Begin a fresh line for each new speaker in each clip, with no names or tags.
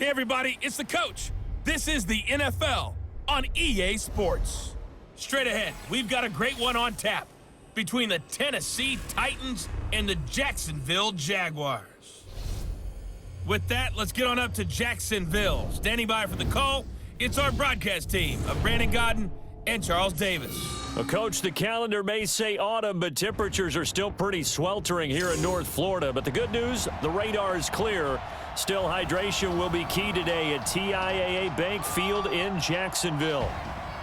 Hey everybody, it's the coach. This is the NFL on EA Sports. Straight ahead, we've got a great one on tap between the Tennessee Titans and the Jacksonville Jaguars. With that, let's get on up to Jacksonville. Standing by for the call, it's our broadcast team of Brandon Godden and Charles Davis.
Well, Coach, the calendar may say autumn, but temperatures are still pretty sweltering here in North Florida. But the good news, the radar is clear. Still, hydration will be key today at TIAA Bank Field in Jacksonville.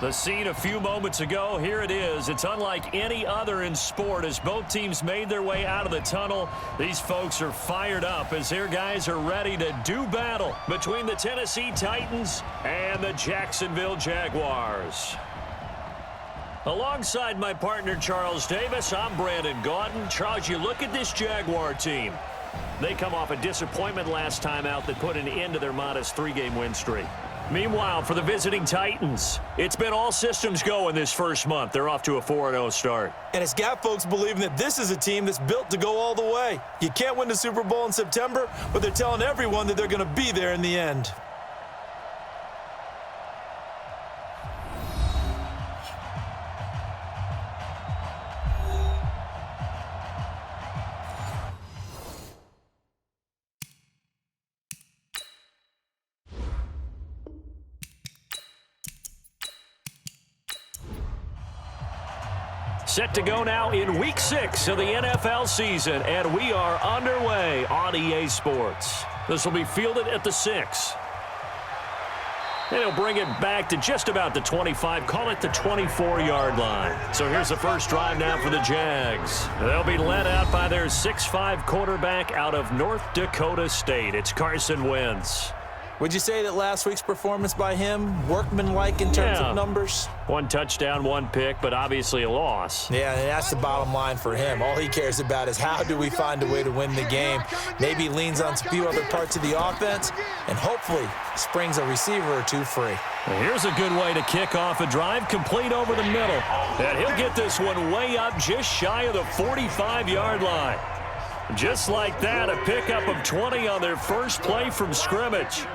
The scene a few moments ago, here it is. It's unlike any other in sport as both teams made their way out of the tunnel. These folks are fired up as their guys are ready to do battle between the Tennessee Titans and the Jacksonville Jaguars. Alongside my partner, Charles Davis, I'm Brandon Godden. Charles, you look at this Jaguar team. They come off a disappointment last time out that put an end to their modest 3-game win streak. Meanwhile, for the visiting Titans, it's been all systems go in this first month. They're off to a 4-0 start.
And it's got folks believing that this is a team that's built to go all the way. You can't win the Super Bowl in September, but they're telling everyone that they're going to be there in the end.
Set to go now in Week 6 of the NFL season, and we are underway on EA Sports. This will be fielded at the 6. And he'll bring it back to just about the 25, call it the 24-yard line. So here's the first drive now for the Jags. They'll be led out by their 6'5 quarterback out of North Dakota State. It's Carson Wentz.
Would you say that last week's performance by him, workmanlike in terms of numbers?
1 touchdown, 1 pick, but obviously a loss.
Yeah, and that's the bottom line for him. All he cares about is how do we find a way to win the game. Maybe he leans on a few other parts of the offense and hopefully springs a receiver or two free.
Well, here's a good way to kick off a drive, complete over the middle. And he'll get this one way up just shy of the 45-yard line. Just like that, a pickup of 20 on their first play from scrimmage.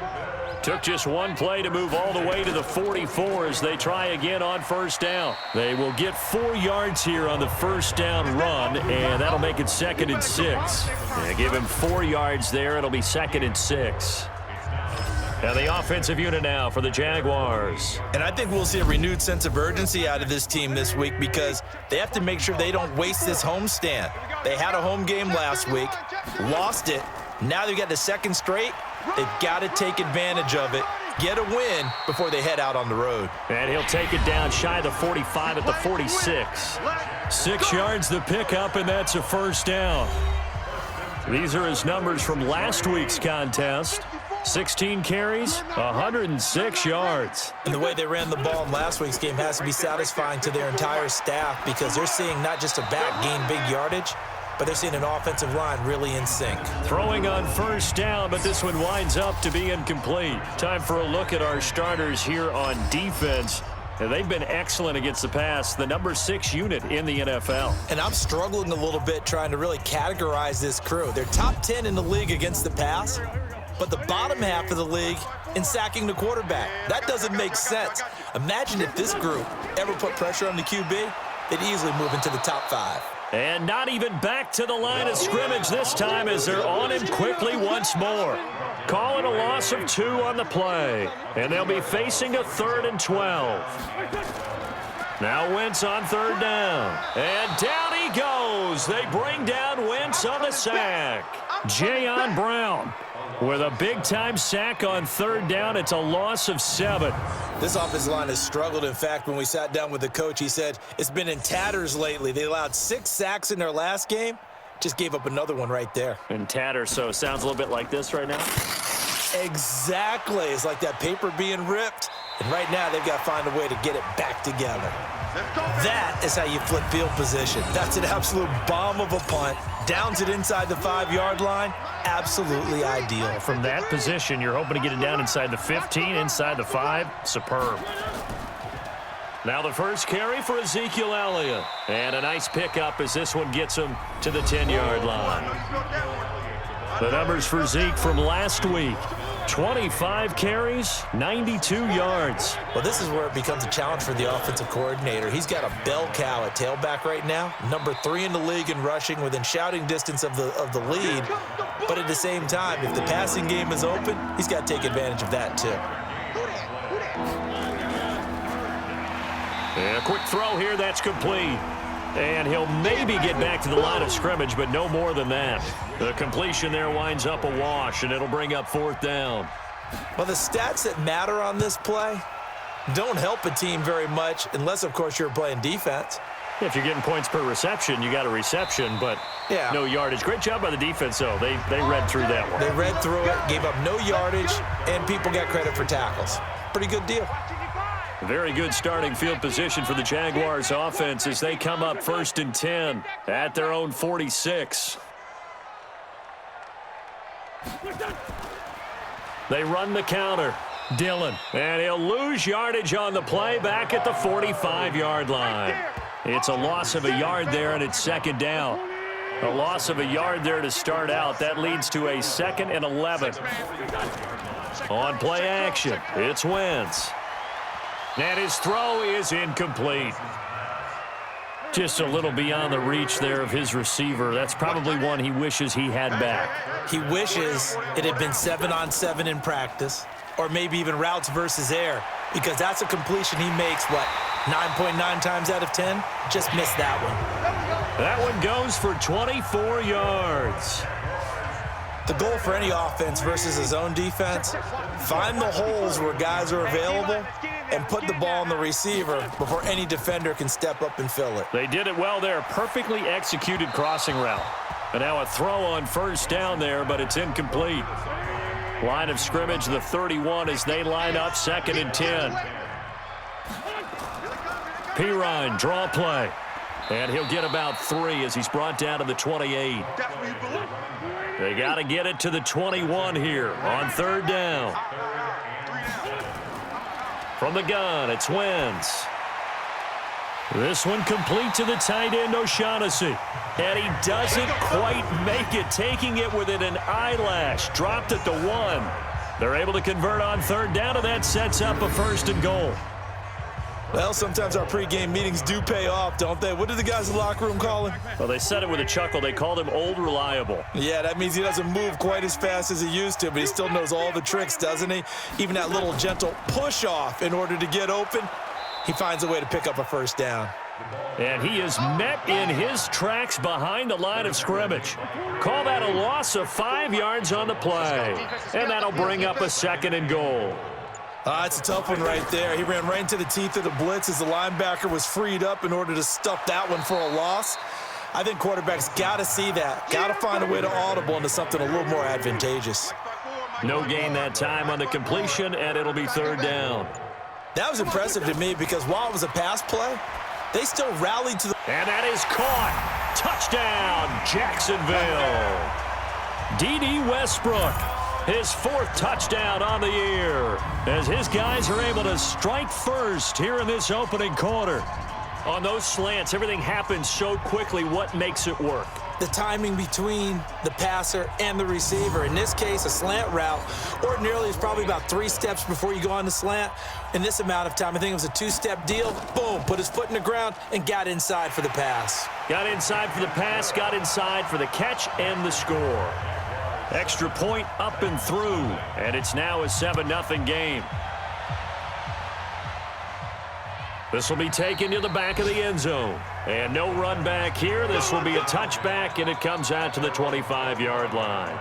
Took just 1 play to move all the way to the 44 as they try again on first down. They will get 4 yards here on the first down run, and that'll make it 2nd and 6. Yeah, give him 4 yards there. It'll be 2nd and 6. And the offensive unit now for the Jaguars.
And I think we'll see a renewed sense of urgency out of this team this week because they have to make sure they don't waste this homestand. They had a home game last week, lost it. Now they've got the 2nd straight. They've got to take advantage of it, get a win before they head out on the road.
And he'll take it down shy of the 45 at the 46. 6 yards the pickup, and that's a first down. These are his numbers from last week's contest. 16 carries, 106 yards.
And the way they ran the ball in last week's game has to be satisfying to their entire staff because they're seeing not just a back gain big yardage, but they're seeing an offensive line really in sync.
Throwing on first down, but this one winds up to be incomplete. Time for a look at our starters here on defense. And they've been excellent against the pass, the number 6 unit in the NFL.
And I'm struggling a little bit trying to really categorize this crew. They're top 10 in the league against the pass, but the bottom half of the league in sacking the quarterback. That doesn't make sense. Imagine if this group ever put pressure on the QB, they'd easily move into the top 5.
And not even back to the line of scrimmage this time as they're on him quickly once more. Calling a loss of 2 on the play. And they'll be facing a 3rd and 12. Now Wentz on 3rd down. And down he goes. They bring down Wentz on the sack. Jayon Brown with a big-time sack on 3rd down. It's a loss of 7.
This offensive line has struggled. In fact, when we sat down with the coach, he said it's been in tatters lately. They allowed 6 sacks in their last game. Just gave up another one right there.
In tatters, so it sounds a little bit like this right now.
Exactly. It's like that paper being ripped. And right now, they've got to find a way to get it back together. That is how you flip field position. That's an absolute bomb of a punt. Downs it inside the 5-yard line. Absolutely ideal.
From that position, you're hoping to get it down inside the 15, inside the 5. Superb. Now the first carry for Ezekiel Elliott. And a nice pickup as this one gets him to the 10-yard line. The numbers for Zeke from last week. 25 carries, 92 yards.
Well, this is where it becomes a challenge for the offensive coordinator. He's got a bell cow at tailback right now, number 3 in the league in rushing, within shouting distance of the lead. But at the same time, if the passing game is open, he's got to take advantage of that too.
And a quick throw here, that's complete. And he'll maybe get back to the line of scrimmage, but no more than that. The completion there winds up a wash, and it'll bring up 4th down.
Well, the stats that matter on this play don't help a team very much unless, of course, you're playing defense.
If you're getting points per reception, you got a reception, but no yardage. Great job by the defense, though. They read through that one.
They read through it, gave up no yardage, and people got credit for tackles. Pretty good deal.
Very good starting field position for the Jaguars offense as they come up 1st and 10 at their own 46. They run the counter. Dillon. And he'll lose yardage on the play back at the 45-yard line. It's a loss of a yard there, and it's 2nd down. A loss of a yard there to start out. That leads to a 2nd and 11. On play action, it's Wentz. And his throw is incomplete. Just a little beyond the reach there of his receiver. That's probably one he wishes he had back.
He wishes it had been 7-on-7 in practice, or maybe even routes versus air, because that's a completion he makes, 9.9 times out of 10? Just missed that one.
That one goes for 24 yards.
The goal for any offense versus his own defense, find the holes where guys are available and put the ball on the receiver before any defender can step up and fill it.
They did it well there. Perfectly executed crossing route. And now a throw on 1st down there, but it's incomplete. Line of scrimmage, the 31, as they line up 2nd and 10. Pirine, draw play. And he'll get about 3 as he's brought down to the 28. They got to get it to the 21 here on 3rd down. From the gun, it's Wentz. This one complete to the tight end, O'Shaughnessy. And he doesn't quite make it, taking it within an eyelash. Dropped at the 1. They're able to convert on 3rd down, and that sets up a 1st and goal.
Well, sometimes our pregame meetings do pay off, don't they? What did the guys in the locker room call him?
Well, they said it with a chuckle. They called him Old Reliable.
Yeah, that means he doesn't move quite as fast as he used to, but he still knows all the tricks, doesn't he? Even that little gentle push-off in order to get open, he finds a way to pick up a 1st down.
And he is met in his tracks behind the line of scrimmage. Call that a loss of 5 yards on the play. And that'll bring up a 2nd and goal.
It's a tough one right there. He ran right into the teeth of the blitz as the linebacker was freed up in order to stuff that one for a loss. I think quarterbacks got to see that. Got to find a way to audible into something a little more advantageous.
No gain that time on the completion, and it'll be 3rd down.
That was impressive to me because while it was a pass play, they still rallied to the...
And that is caught. Touchdown, Jacksonville. D.D. Westbrook. His 4th touchdown on the year as his guys are able to strike first here in this opening quarter. On those slants, everything happens so quickly. What makes it work?
The timing between the passer and the receiver. In this case, a slant route ordinarily is probably about 3 steps before you go on the slant. In this amount of time, I think it was a 2-step deal. Boom, put his foot in the ground and got inside for the pass.
Got inside for the pass, got inside for the catch and the score. Extra point up and through, and it's now a 7-0 game. This will be taken to the back of the end zone. And no run back here. This will be a touchback, and it comes out to the 25-yard line.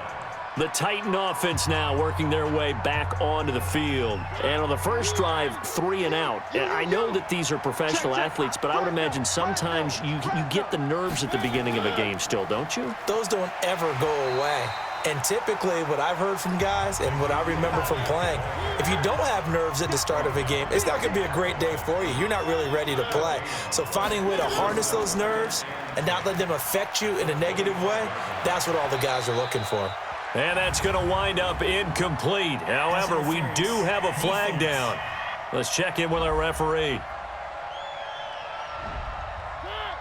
The Titan offense now working their way back onto the field. And on the first drive, 3 and out. And I know that these are professional athletes, but I would imagine sometimes you get the nerves at the beginning of a game still, don't you?
Those don't ever go away. And typically what I've heard from guys and what I remember from playing, if you don't have nerves at the start of a game, it's not going to be a great day for you. You're not really ready to play. So finding a way to harness those nerves and not let them affect you in a negative way, that's what all the guys are looking for.
And that's going to wind up incomplete. However, we do have a flag down. Let's check in with our referee.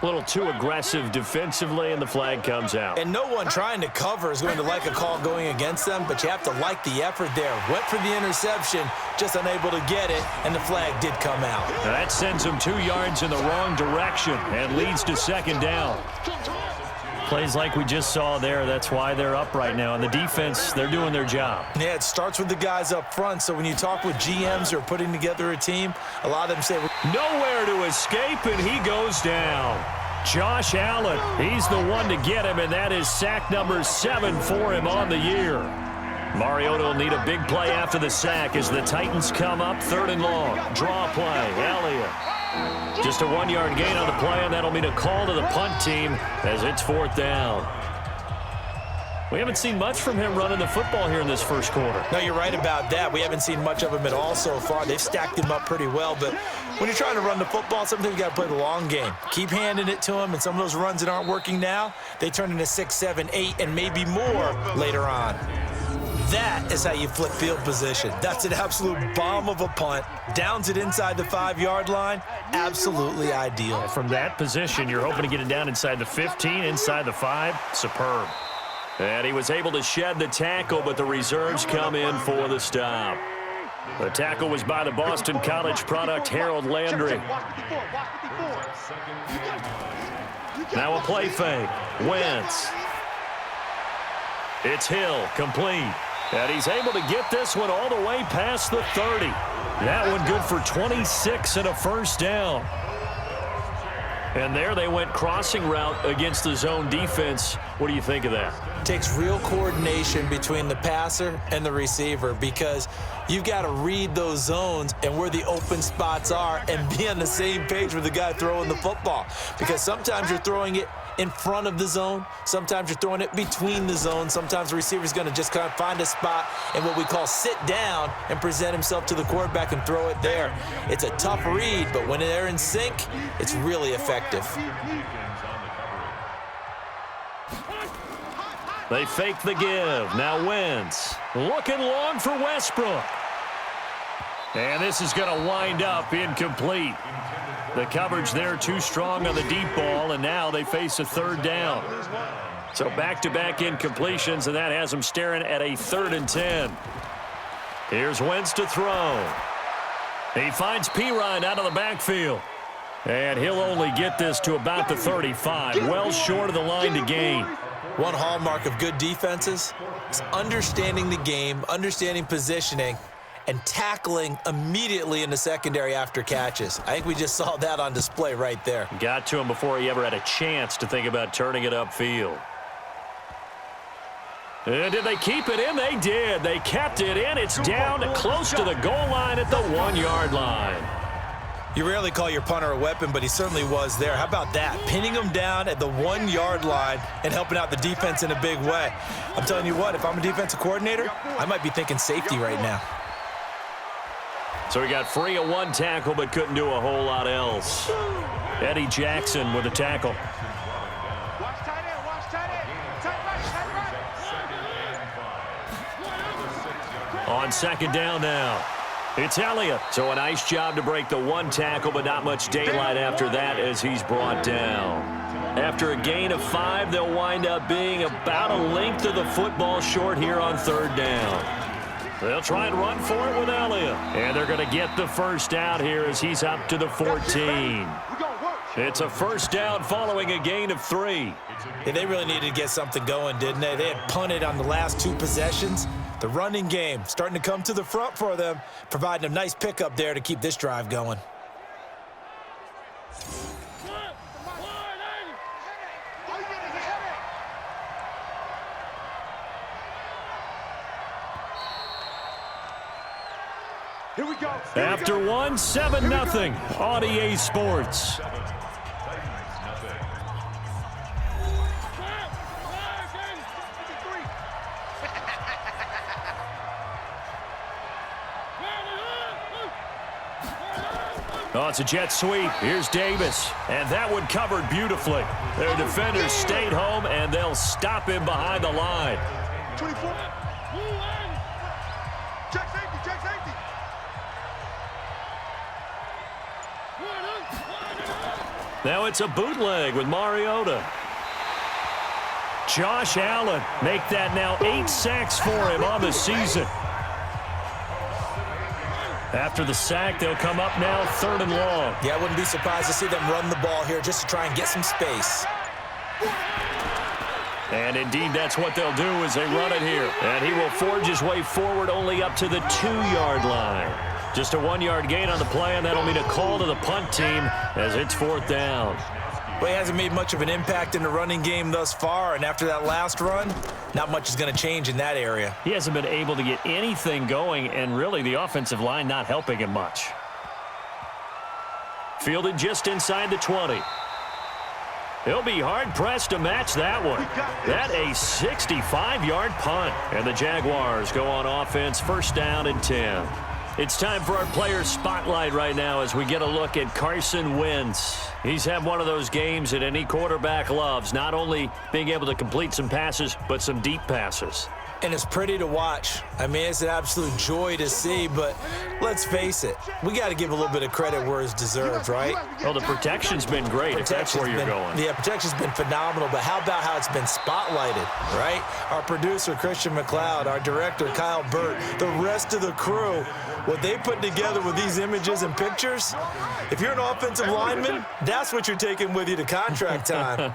A little too aggressive defensively, and the flag comes out.
And no one trying to cover is going to like a call going against them, but you have to like the effort there. Went for the interception, just unable to get it, and the flag did come out.
Now that sends them 2 yards in the wrong direction and leads to second down. Plays like we just saw there, that's why they're up right now. And the defense, they're doing their job.
Yeah, it starts with the guys up front, so when you talk with GMs who are putting together a team, a lot of them say,
nowhere to escape, and he goes down. Josh Allen, he's the one to get him, and that is sack number 7 for him on the year. Mariota will need a big play after the sack as the Titans come up 3rd and long. Draw play, Elliott. Just a 1-yard gain on the play, and that'll mean a call to the punt team as it's 4th down. We haven't seen much from him running the football here in this first quarter.
No, you're right about that. We haven't seen much of him at all so far. They've stacked him up pretty well, but when you're trying to run the football, sometimes you got to play the long game. Keep handing it to him, and some of those runs that aren't working now, they turn into 6, 7, 8, and maybe more later on. That is how you flip field position. That's an absolute bomb of a punt. Downs it inside the 5-yard line. Absolutely ideal.
From that position, you're hoping to get it down inside the 15, inside the 5. Superb. And he was able to shed the tackle, but the reserves come in for the stop. The tackle was by the Boston College product, Harold Landry. Now a play fake. Wentz. It's Hill, complete. And he's able to get this one all the way past the 30. That one good for 26 and a first down. And there they went crossing route against the zone defense. What do you think of that?
Takes real coordination between the passer and the receiver because you've got to read those zones and where the open spots are and be on the same page with the guy throwing the football. Because sometimes you're throwing it in front of the zone. Sometimes you're throwing it between the zones. Sometimes the receiver's going to just kind of find a spot and what we call sit down and present himself to the quarterback and throw it there. It's a tough read, but when they're in sync, it's really effective.
They fake the give. Now Wentz looking long for Westbrook. And this is going to wind up incomplete. The coverage there too strong on the deep ball, and now they face a 3rd down. So back-to-back incompletions, and that has them staring at a 3rd and 10. Here's Wentz to throw. He finds Pirine out of the backfield. And he'll only get this to about the 35, well short of the line to gain.
One hallmark of good defenses is understanding the game, understanding positioning, and tackling immediately in the secondary after catches. I think we just saw that on display right there.
Got to him before he ever had a chance to think about turning it upfield. And did they keep it in? They did. They kept it in. It's down close to the goal line at the 1-yard line.
You rarely call your punter a weapon, but he certainly was there. How about that? Pinning him down at the 1-yard line and helping out the defense in a big way. I'm telling you what, if I'm a defensive coordinator, I might be thinking safety right now.
So he got free of 1 tackle, but couldn't do a whole lot else. Eddie Jackson with a tackle. On 2nd down now. It's Elliott. So a nice job to break the 1 tackle, but not much daylight after that as he's brought down. After a gain of 5, they'll wind up being about a length of the football short here on 3rd down. They'll try and run for it with Elliott. And they're going to get the first down here as he's up to the 14. It's a first down following a gain of 3.
Yeah, they really needed to get something going, didn't they? They had punted on the last 2 possessions. The running game starting to come to the front for them, providing a nice pickup there to keep this drive going.
Here we go.
After 1, 7-0 on EA Sports. Oh, it's a jet sweep. Here's Davis. And that one covered beautifully. Their defenders stayed home, and they'll stop him behind the line.
24. Check safety, check safety.
Now it's a bootleg with Mariota. Josh Allen make that now 8 sacks for him on the season. After the sack, they'll come up now 3rd and long.
Yeah, I wouldn't be surprised to see them run the ball here just to try and get some space.
And indeed, that's what they'll do as they run it here. And he will forge his way forward only up to the 2-yard line. Just a 1-yard gain on the play, and that'll mean a call to the punt team as it's 4th down.
Well, he hasn't made much of an impact in the running game thus far, and after that last run, not much is going to change in that area.
He hasn't been able to get anything going, and really the offensive line not helping him much. Fielded just inside the 20. He'll be hard-pressed to match that one. That a 65-yard punt. And the Jaguars go on offense, 1st down and 10. It's time for our player spotlight right now as we get a look at Carson Wentz. He's had one of those games that any quarterback loves, not only being able to complete some passes, but some deep passes.
And it's pretty to watch. I mean, it's an absolute joy to see, but let's face it, we got to give a little bit of credit where it's deserved, right?
Well, the protection's been great, if that's where you're going.
Yeah, protection's been phenomenal, but how about how it's been spotlighted, right? Our producer, Christian McLeod, our director, Kyle Burt, the rest of the crew, what they put together with these images and pictures, if you're an offensive lineman, that's what you're taking with you to contract time.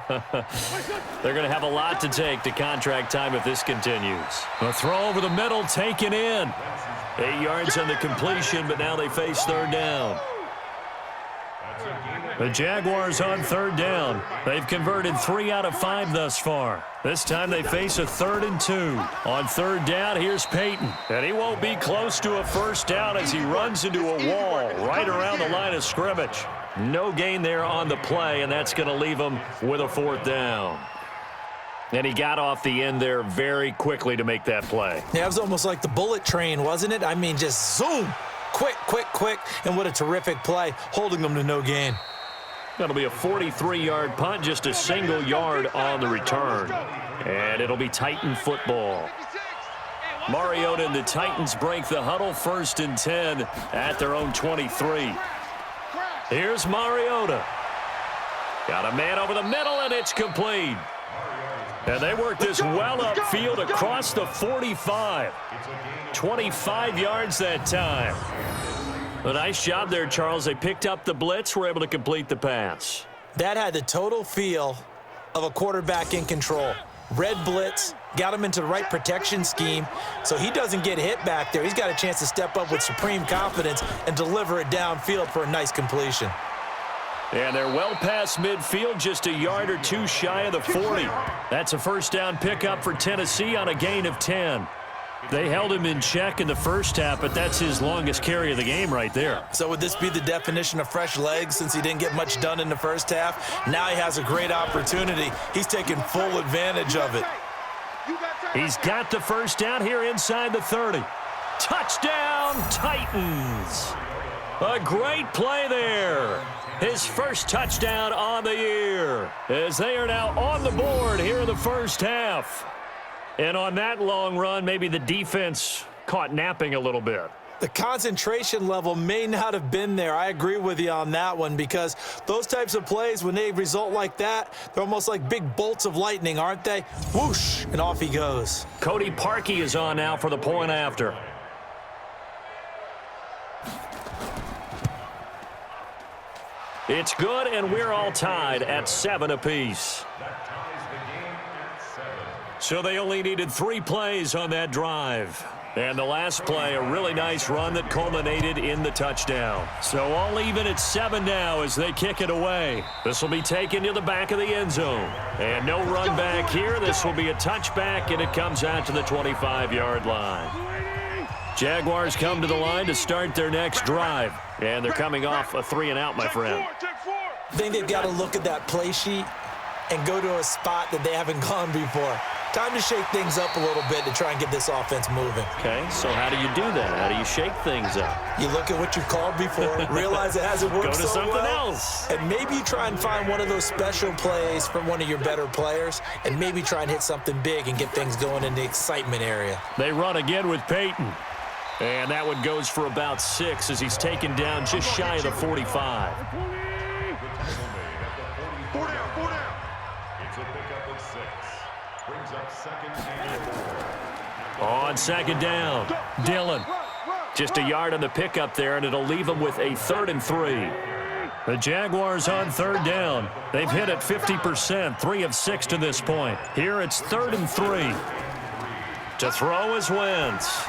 They're going to have a lot to take to contract time if this continues. A throw over the middle taken in. 8 yards on the completion, but now they face 3rd down. The Jaguars on 3rd down. They've converted 3 out of 5 thus far. This time they face a 3rd and 2. On 3rd down, here's Peyton. And he won't be close to a 1st down as he runs into a wall right around the line of scrimmage. No gain there on the play, and that's going to leave him with a 4th down. And he got off the end there very quickly to make that play.
Yeah, it was almost like the bullet train, wasn't it? I mean, just zoom. Quick, quick, quick. And what a terrific play, holding them to no gain.
That'll be a 43-yard punt, just a single yard on the return. And it'll be Titan football. Mariota and the Titans break the huddle, 1st and 10 at their own 23. Here's Mariota. Got a man over the middle, and it's complete. And they work this well upfield across the 45. 25 yards that time. A nice job there, Charles. They picked up the blitz, were able to complete the pass.
That had the total feel of a quarterback in control. Red blitz, got him into the right protection scheme, so he doesn't get hit back there. He's got a chance to step up with supreme confidence and deliver it downfield for a nice completion.
And they're well past midfield, just a yard or 2 shy of the 40. That's a 1st down pickup for Tennessee on a gain of 10. They held him in check in the 1st half, but that's his longest carry of the game right there.
So would this be the definition of fresh legs since he didn't get much done in the 1st half? Now he has a great opportunity. He's taking full advantage of it.
He's got the 1st down here inside the 30. Touchdown, Titans. A great play there. His 1st touchdown on the year as they are now on the board here in the 1st half. And on that long run, maybe the defense caught napping a little bit.
The concentration level may not have been there. I agree with you on that one because those types of plays, when they result like that, they're almost like big bolts of lightning, aren't they? Whoosh, and off he goes.
Cody Parkey is on now for the point after. It's good, and we're all tied at 7 apiece. So they only needed 3 plays on that drive. And the last play, a really nice run that culminated in the touchdown. So all even at 7 now as they kick it away. This will be taken to the back of the end zone. And no run back here. This will be a touchback, and it comes out to the 25-yard line. Jaguars come to the line to start their next drive. And they're coming off a 3-and-out, my friend.
I think they've got to look at that play sheet and go to a spot that they haven't gone before. Time to shake things up a little bit to try and get this offense moving.
Okay, so how do you do that? How do you shake things up?
You look at what you've called before, realize it hasn't worked
so well. Go to something else.
And maybe you try and find one of those special plays from one of your better players, and maybe try and hit something big and get things going in the excitement area.
They run again with Peyton. And that one goes for about 6 as he's taken down just shy of the 45.
Four down, four down.
It's a pickup of 6. Brings up second and 4.
On second down, Dillon. Just a yard on the pickup there, and it'll leave them with a 3rd and 3. The Jaguars on third down. They've hit it 50%, 3 of 6 to this point. Here it's 3rd and 3. To throw is Wentz.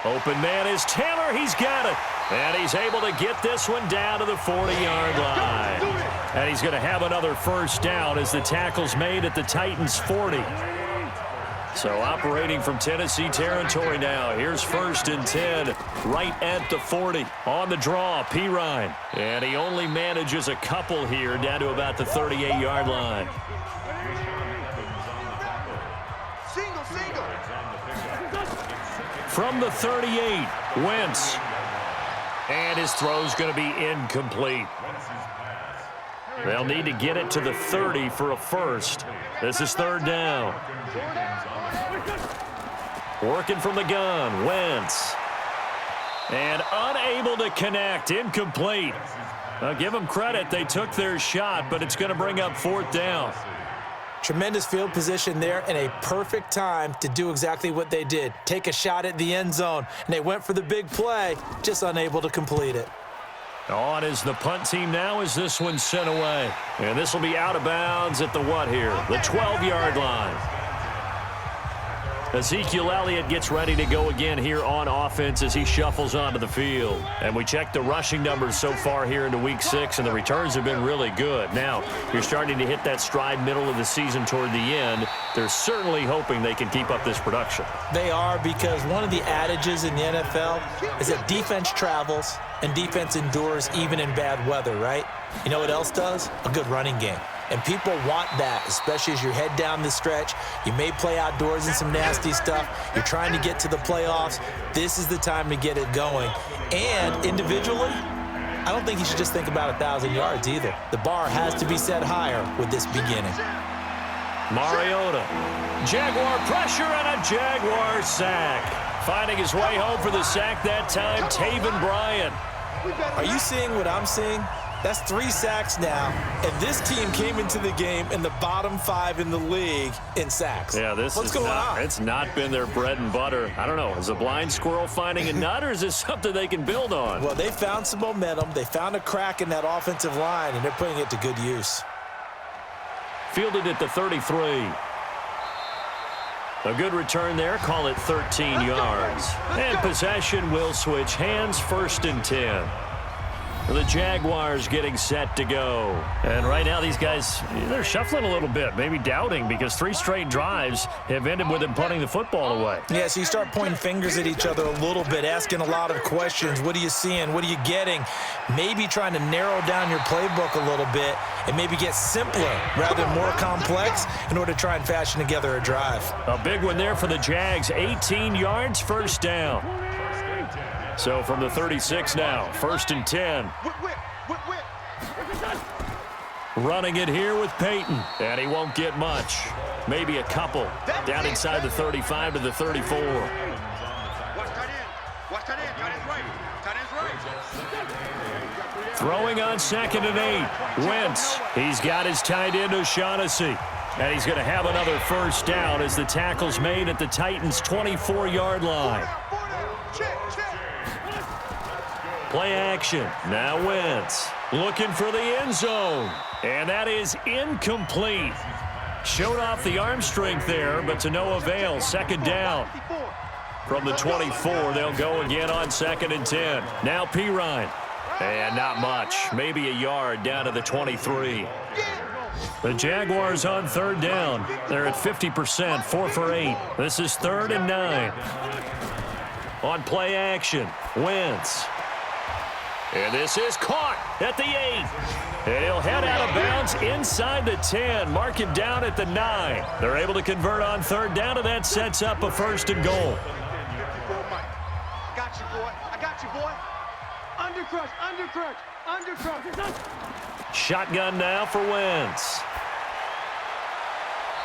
Open man is Taylor. He's got it. And he's able to get this one down to the 40-yard line. And he's going to have another first down as the tackle's made at the Titans' 40. So operating from Tennessee territory now. Here's 1st and 10 right at the 40. On the draw, Pirine. And he only manages a couple here down to about the 38-yard line.
Single.
From the 38, Wentz. And his throw's going to be incomplete. They'll need to get it to the 30 for a first. This is 3rd down. Working from the gun, Wentz. And unable to connect, incomplete. I'll give them credit, they took their shot, but it's going to bring up 4th down.
Tremendous field position there and a perfect time to do exactly what they did. Take a shot at the end zone, and they went for the big play, just unable to complete it.
On is the punt team now as this one's sent away. And this will be out of bounds at the what here? The 12-yard line. Ezekiel Elliott gets ready to go again here on offense as he shuffles onto the field. And we check the rushing numbers so far here into Week 6, and the returns have been really good. Now, you're starting to hit that stride middle of the season toward the end. They're certainly hoping they can keep up this production.
They are, because one of the adages in the NFL is that defense travels and defense endures even in bad weather, right? You know what else does? A good running game. And people want that, especially as you head down the stretch. You may play outdoors in some nasty stuff. You're trying to get to the playoffs. This is the time to get it going. And individually, I don't think you should just think about 1,000 yards either. The bar has to be set higher with this beginning.
Mariota. Jaguar pressure and a Jaguar sack. Finding his way home for the sack that time, Taven Bryan.
Are you seeing what I'm seeing? That's 3 sacks now, and this team came into the game in the bottom 5 in the league in sacks.
Yeah, what's going on? It's not been their bread and butter. I don't know. Is a blind squirrel finding a nut, or is this something they can build on?
Well, they found some momentum. They found a crack in that offensive line, and they're putting it to good use.
Fielded at the 33. A good return there. Call it 13 yards. And possession will switch hands. 1st and 10. The Jaguars getting set to go. And right now these guys, they're shuffling a little bit, maybe doubting, because 3 straight drives have ended with them punting the football away.
Yeah, so you start pointing fingers at each other a little bit, asking a lot of questions. What are you seeing? What are you getting? Maybe trying to narrow down your playbook a little bit and maybe get simpler rather than more complex in order to try and fashion together a drive.
A big one there for the Jags. 18 yards, 1st down. So from the 36 now, 1st and 10. Running it here with Peyton, and he won't get much. Maybe a couple. Down inside the 35 to the 34. Throwing on 2nd and 8. Wentz. He's got his tight end O'Shaughnessy. And he's going to have another first down as the tackle's made at the Titans' 24-yard line. Play action. Now Wentz looking for the end zone. And that is incomplete. Showed off the arm strength there, but to no avail. 2nd down. From the 24, they'll go again on 2nd and 10. Now Pirine. And not much. Maybe a yard down to the 23. The Jaguars on 3rd down. They're at 50%, 4 for 8. This is 3rd and 9. On play action, Wentz. And this is caught at the 8. And he'll head out of bounds inside the 10. Mark him down at the 9. They're able to convert on 3rd down, and that sets up a 1st and goal.
I got you, boy. I got you, boy. Undercrush.
Shotgun now for Wentz.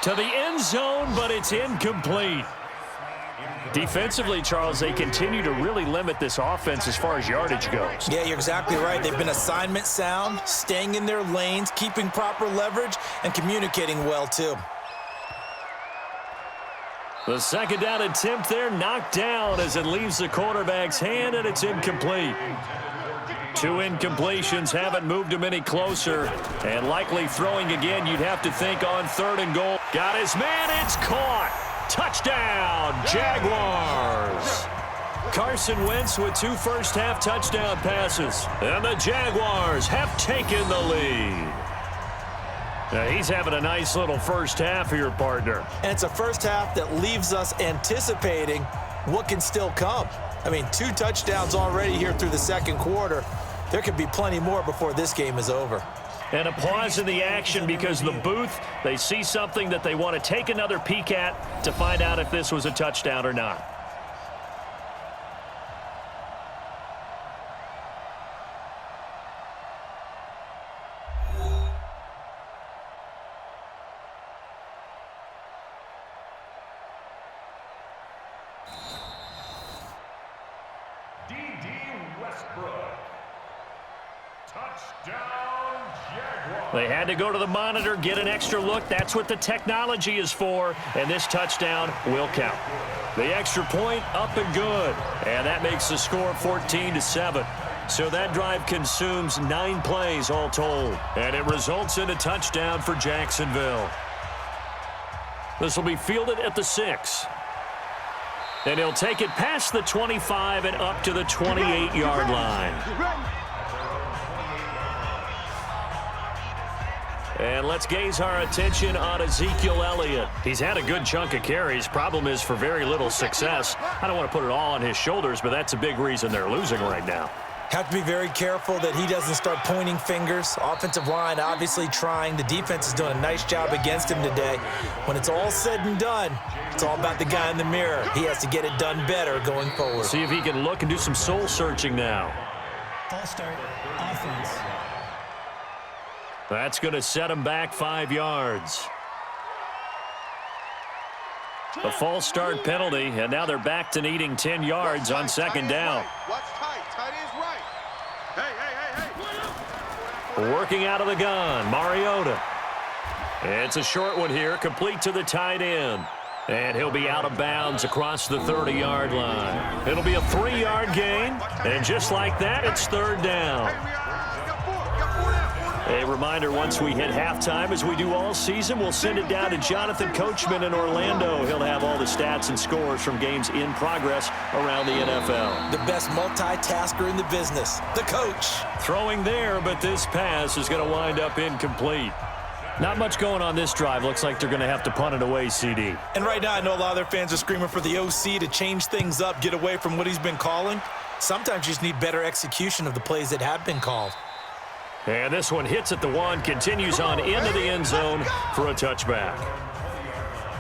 To the end zone, but it's incomplete. Defensively, Charles, they continue to really limit this offense as far as yardage goes.
Yeah, you're exactly right. They've been assignment sound, staying in their lanes, keeping proper leverage, and communicating well, too.
The second down attempt there knocked down as it leaves the quarterback's hand, and it's incomplete. 2 incompletions haven't moved him any closer, and likely throwing again, you'd have to think on 3rd and goal. Got his man, it's caught. Touchdown, Jaguars. Carson Wentz with 2 first-half touchdown passes, and the Jaguars have taken the lead. Now, he's having a nice little first half here, partner.
And it's a first half that leaves us anticipating what can still come. I mean, 2 touchdowns already here through the second quarter. There could be plenty more before this game is over.
And a pause in the action because the booth, they see something that they want to take another peek at to find out if this was a touchdown or not. They had to go to the monitor, get an extra look. That's what the technology is for, and this touchdown will count. The extra point up and good, and that makes the score 14-7. So that drive consumes 9 plays all told, and it results in a touchdown for Jacksonville. This will be fielded at the 6. And he'll take it past the 25 and up to the 28-yard line. And let's gaze our attention on Ezekiel Elliott. He's had a good chunk of carries. Problem is for very little success. I don't want to put it all on his shoulders, but that's a big reason they're losing right now.
Have to be very careful that he doesn't start pointing fingers. Offensive line obviously trying. The defense is doing a nice job against him today. When it's all said and done, it's all about the guy in the mirror. He has to get it done better going forward.
See if he can look and do some soul searching now.
False start, offense.
That's going to set him back 5 yards. A false start penalty, and now they're back to needing 10 yards on second down.
What's tight? Tight is right. Hey.
Working out of the gun, Mariota. It's a short one here, complete to the tight end. And he'll be out of bounds across the 30-yard line. It'll be a 3-yard gain, and just like that, it's 3rd down. A reminder, once we hit halftime, as we do all season, we'll send it down to Jonathan Coachman in Orlando. He'll have all the stats and scores from games in progress around the NFL.
The best multitasker in the business, the coach.
Throwing there, but this pass is going to wind up incomplete. Not much going on this drive. Looks like they're going to have to punt it away, CD.
And right now, I know a lot of their fans are screaming for the OC to change things up, get away from what he's been calling. Sometimes you just need better execution of the plays that have been called.
And this one hits at the 1, continues on into the end zone for a touchback.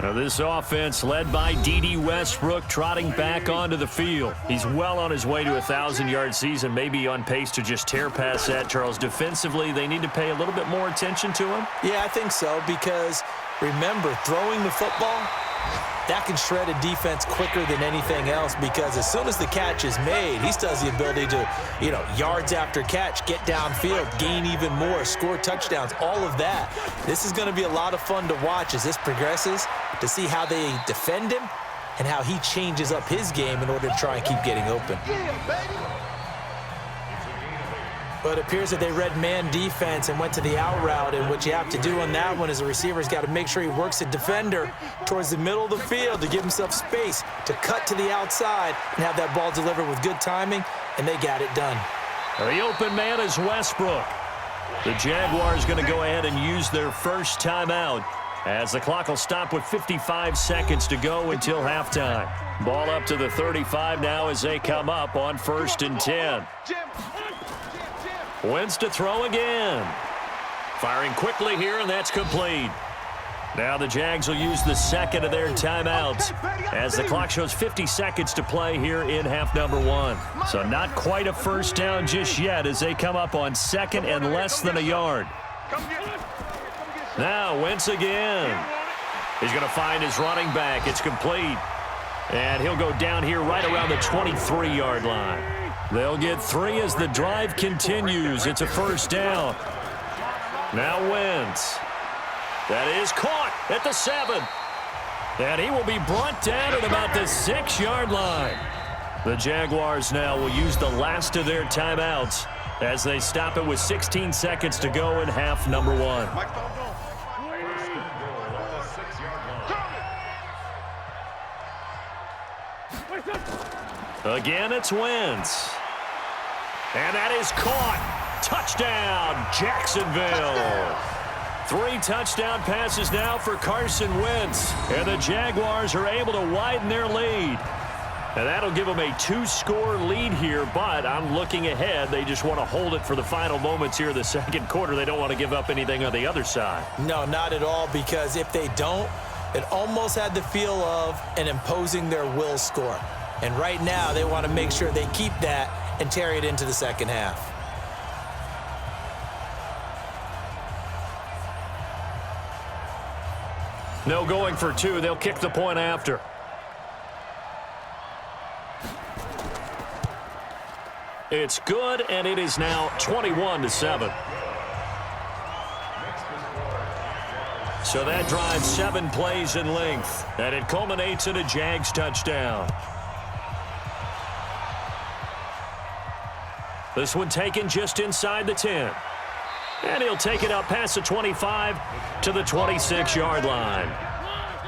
Now this offense led by D.D. Westbrook trotting back onto the field. He's well on his way to a 1,000-yard season, maybe on pace to just tear past that, Charles. Defensively, they need to pay a little bit more attention to him?
Yeah, I think so, because remember, throwing the football, that can shred a defense quicker than anything else, because as soon as the catch is made, he still has the ability to, yards after catch, get downfield, gain even more, score touchdowns, all of that. This is going to be a lot of fun to watch as this progresses, to see how they defend him and how he changes up his game in order to try and keep getting open. But it appears that they read man defense and went to the out route, and what you have to do on that one is the receiver's got to make sure he works the defender towards the middle of the field to give himself space to cut to the outside and have that ball delivered with good timing, and they got it done.
The open man is Westbrook. The Jaguars going to go ahead and use their first timeout as the clock will stop with 55 seconds to go until halftime. Ball up to the 35 now as they come up on 1st and 10. Wentz to throw again. Firing quickly here, and that's complete. Now the Jags will use the second of their timeouts as the clock shows 50 seconds to play here in half number 1. So not quite a first down just yet as they come up on 2nd and less than a yard. Now Wentz again. He's going to find his running back. It's complete. And he'll go down here right around the 23-yard line. They'll get 3 as the drive continues. It's a first down. Now Wentz. That is caught at the 7. And he will be brought down at about the 6-yard line. The Jaguars now will use the last of their timeouts as they stop it with 16 seconds to go in half number 1. Again, it's Wentz. And that is caught. Touchdown, Jacksonville. 3 touchdown passes now for Carson Wentz. And the Jaguars are able to widen their lead. And that'll give them a 2-score lead here, but I'm looking ahead. They just want to hold it for the final moments here in the second quarter. They don't want to give up anything on the other side.
No, not at all, because if they don't, it almost had the feel of an imposing their will score. And right now, they want to make sure they keep that and carry it into the second half.
No going for 2. They'll kick the point after. It's good, and it is now 21-7. So that drives 7 plays in length, and it culminates in a Jags touchdown. This one taken just inside the 10. And he'll take it up past the 25 to the 26-yard line.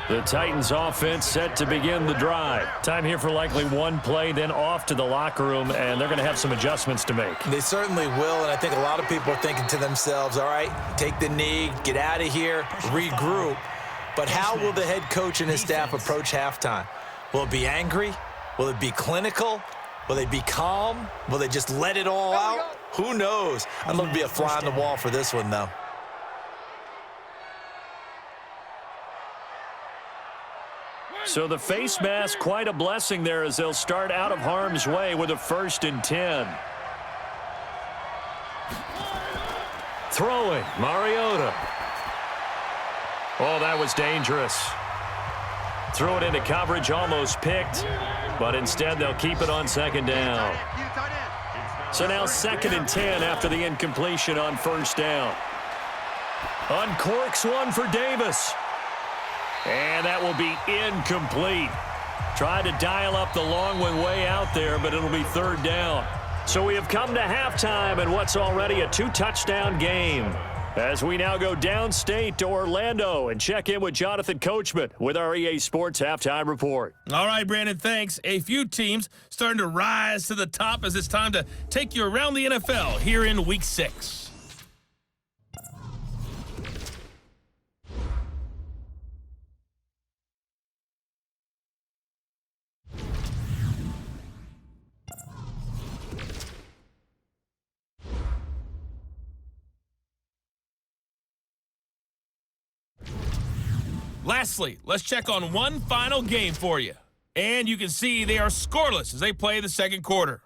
The Titans offense set to begin the drive. Time here for likely 1 play, then off to the locker room, and they're going to have some adjustments to make.
They certainly will, and I think a lot of people are thinking to themselves, all right, take the knee, get out of here, regroup. But how will the head coach and his staff approach halftime? Will it be angry? Will it be clinical? Will they be calm? Will they just let it all out? Who knows? I'd love to be a fly on the wall for this one, though.
So the face mask, quite a blessing there as they'll start out of harm's way with a 1st and 10. Throwing, Mariota. Oh, that was dangerous. Threw it into coverage, almost picked, but instead they'll keep it on 2nd down. So now 2nd and 10 after the incompletion on 1st down. Uncorks one for Davis. And that will be incomplete. Tried to dial up the long one way out there, but it'll be 3rd down. So we have come to halftime in what's already a 2-touchdown game. As we now go downstate to Orlando and check in with Jonathan Coachman with our EA Sports Halftime Report.
All right, Brandon, thanks. A few teams starting to rise to the top as it's time to take you around the NFL here in Week 6. Lastly, let's check on one final game for you. And you can see they are scoreless as they play the second quarter.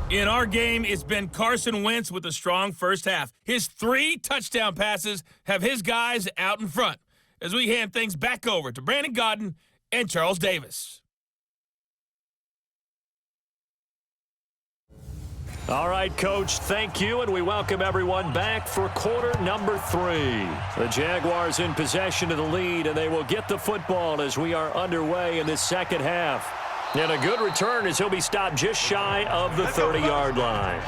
In our game, it's been Carson Wentz with a strong first half. His 3 touchdown passes have his guys out in front as we hand things back over to Brandon Godden and Charles Davis.
All right, Coach, thank you, and we welcome everyone back for quarter number 3. The Jaguars in possession of the lead, and they will get the football as we are underway in this second half. And a good return as he'll be stopped just shy of the 30-yard line.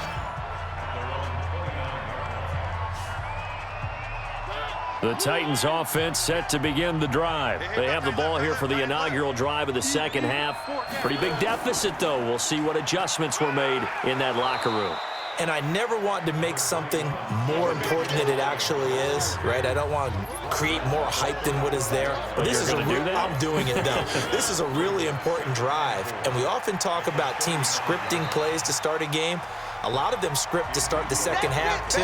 The Titans offense set to begin the drive. They have the ball here for the inaugural drive of the second half. Pretty big deficit, though. We'll see what adjustments were made in that locker room.
And I never want to make something more important than it actually is, right? I don't want to create more hype than what is there. But this is I'm doing it, though. This is a really important drive. And we often talk about teams scripting plays to start a game. A lot of them script to start the second half, too.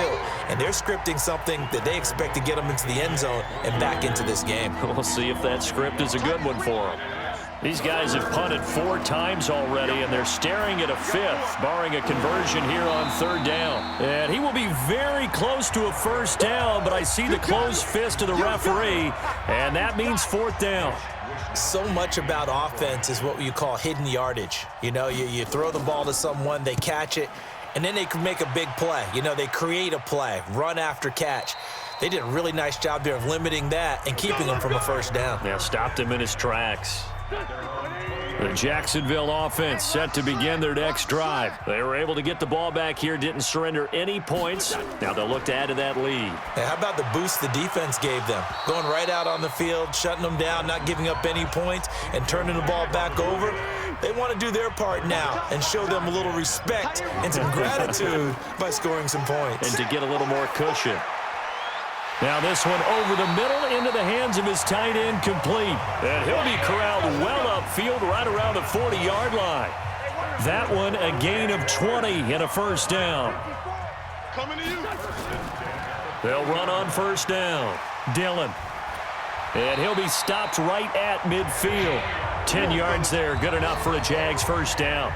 And they're scripting something that they expect to get them into the end zone and back into this game.
We'll see if that script is a good one for them. These guys have punted 4 times already, and they're staring at a 5th, barring a conversion here on 3rd down. And he will be very close to a 1st down, but I see the closed fist of the referee, and that means 4th down.
So much about offense is what you call hidden yardage. You know, you throw the ball to someone, they catch it, and then they can make a big play. You know, they create a play, run after catch. They did a really nice job there of limiting that and keeping him from a 1st down.
Yeah, stopped him in his tracks. The Jacksonville offense set to begin their next drive. They were able to get the ball back here, didn't surrender any points. Now they'll look to add to that lead.
Hey, how about the boost the defense gave them? Going right out on the field, shutting them down, not giving up any points, and turning the ball back over. They want to do their part now and show them a little respect and some gratitude by scoring some points.
And to get a little more cushion. Now this one over the middle into the hands of his tight end, complete. And he'll be corralled well upfield right around the 40-yard line. That one a gain of 20 and a 1st down. They'll run on 1st down. Dillon. And he'll be stopped right at midfield. 10 yards there, good enough for a Jags 1st down.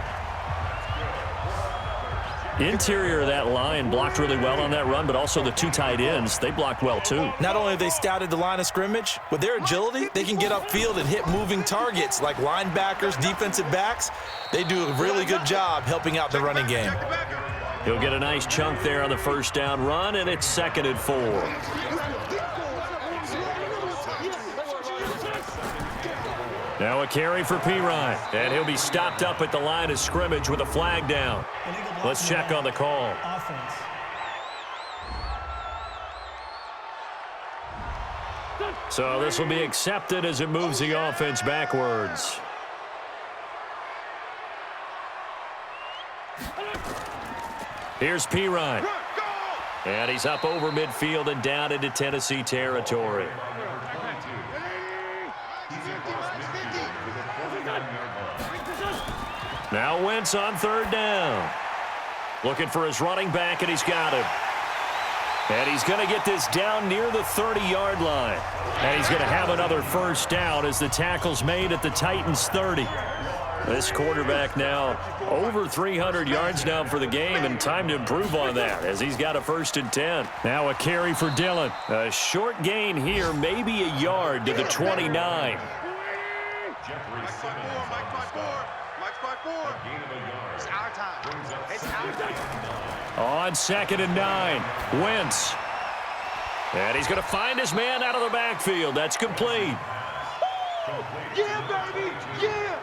Interior of that line blocked really well on that run, but also the 2 tight ends, they blocked well too.
Not only have they scouted the line of scrimmage, with their agility, they can get upfield and hit moving targets like linebackers, defensive backs. They do a really good job helping out the running game.
He'll get a nice chunk there on the 1st down run, and it's 2nd and 4. Now a carry for Pirine, and he'll be stopped up at the line of scrimmage with a flag down. Let's check on the call.
Offense.
So this will be accepted as it moves the offense backwards. Here's Pirine. And he's up over midfield and down into Tennessee territory. Now Wentz on 3rd down. Looking for his running back, and he's got him. And he's going to get this down near the 30-yard line. And he's going to have another 1st down as the tackle's made at the Titans' 30. This quarterback now over 300 yards now for the game, and time to improve on that as he's got a 1st and 10. Now a carry for Dillon. A short gain here, maybe a yard to the 29. On 2nd and 9, Wentz. And he's going to find his man out of the backfield. That's complete.
Yeah, baby, yeah.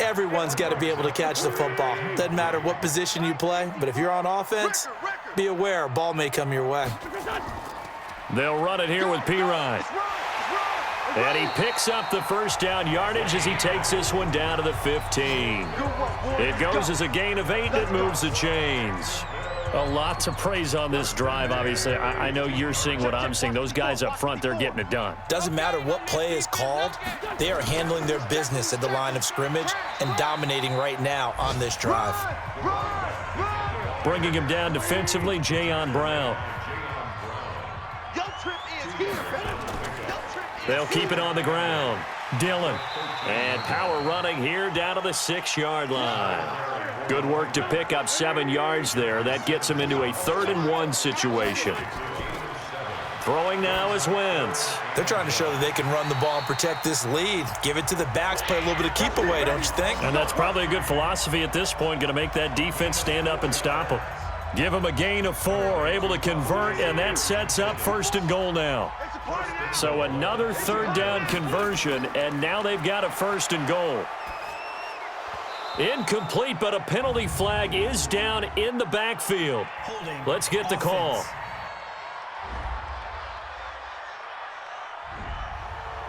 Everyone's got to be able to catch the football. Doesn't matter what position you play, but if you're on offense, be aware a ball may come your way.
They'll run it here with Pirine. And he picks up the 1st down yardage as he takes this one down to the 15. It goes as a gain of 8, and it moves the chains. A lot to praise on this drive, obviously. I know you're seeing what I'm seeing. Those guys up front, they're getting it done.
Doesn't matter what play is called. They are handling their business at the line of scrimmage and dominating right now on this drive.
Bringing him down defensively, Jayon Brown. They'll keep it on the ground. Dillon. And power running here down to the 6-yard line. Good work to pick up 7 yards there. That gets him into a 3rd and 1 situation. Throwing now is Wentz.
They're trying to show that they can run the ball and protect this lead. Give it to the backs, play a little bit of keep away, don't you think?
And that's probably a good philosophy at this point, going to make that defense stand up and stop them. Give them a gain of 4, able to convert, and that sets up 1st and goal now. So another 3rd down conversion, and now they've got a 1st and goal. Incomplete, but a penalty flag is down in the backfield. Let's get the call.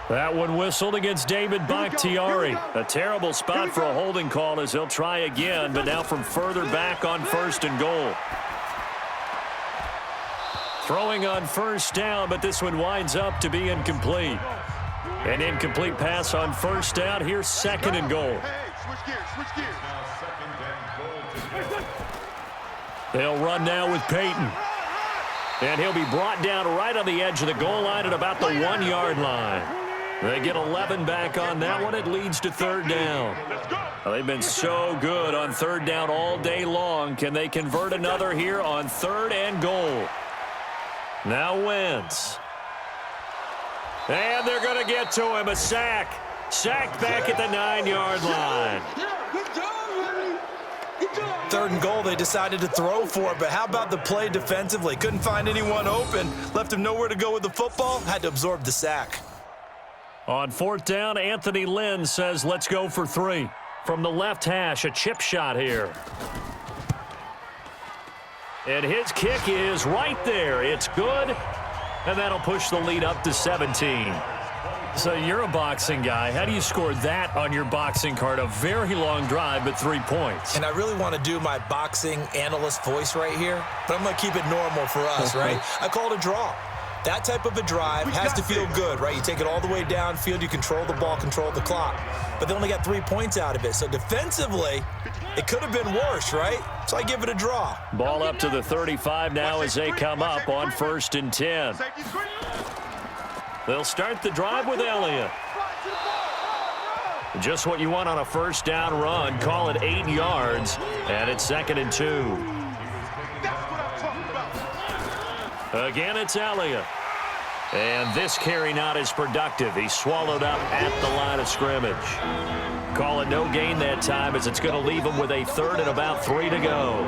That one whistled against David Bakhtiari. A terrible spot for a holding call as they'll try again, but now from further back on 1st and goal. Throwing on 1st down, but this one winds up to be incomplete. An incomplete pass on 1st down. Here's 2nd and goal. They'll run now with Peyton. And he'll be brought down right on the edge of the goal line at about the 1-yard line. They get 11 back on that one. It leads to third down. Well, they've been so good on third down all day long. Can they convert another here on third and goal? Now Wentz. And they're going to get to him. A sack. Sacked back at the 9-yard line.
Third and goal, they decided to throw for it, but how about the play defensively? Couldn't find anyone open, left him nowhere to go with the football, had to absorb the sack.
On fourth down, Anthony Lynn says, let's go for 3. From the left hash, a chip shot here. And his kick is right there. It's good, and that'll push the lead up to 17. So you're a boxing guy. How do you score that on your boxing card? A very long drive, but 3 points.
And I really want to do my boxing analyst voice right here, but I'm going to keep it normal for us, right? I call it a draw. That type of a drive has to feel good, right? You take it all the way downfield, you control the ball, control the clock. But they only got 3 points out of it. So defensively, it could have been worse, right? So I give it a draw.
Ball up to the 35 now as they come up on 1st and 10. They'll start the drive with Elliott. Just what you want on a first down run. Call it 8 yards, and it's 2nd and 2. Again, it's Elliott. And this carry not as productive. He's swallowed up at the line of scrimmage. Call it no gain that time as it's going to leave him with a 3rd and about 3 to go.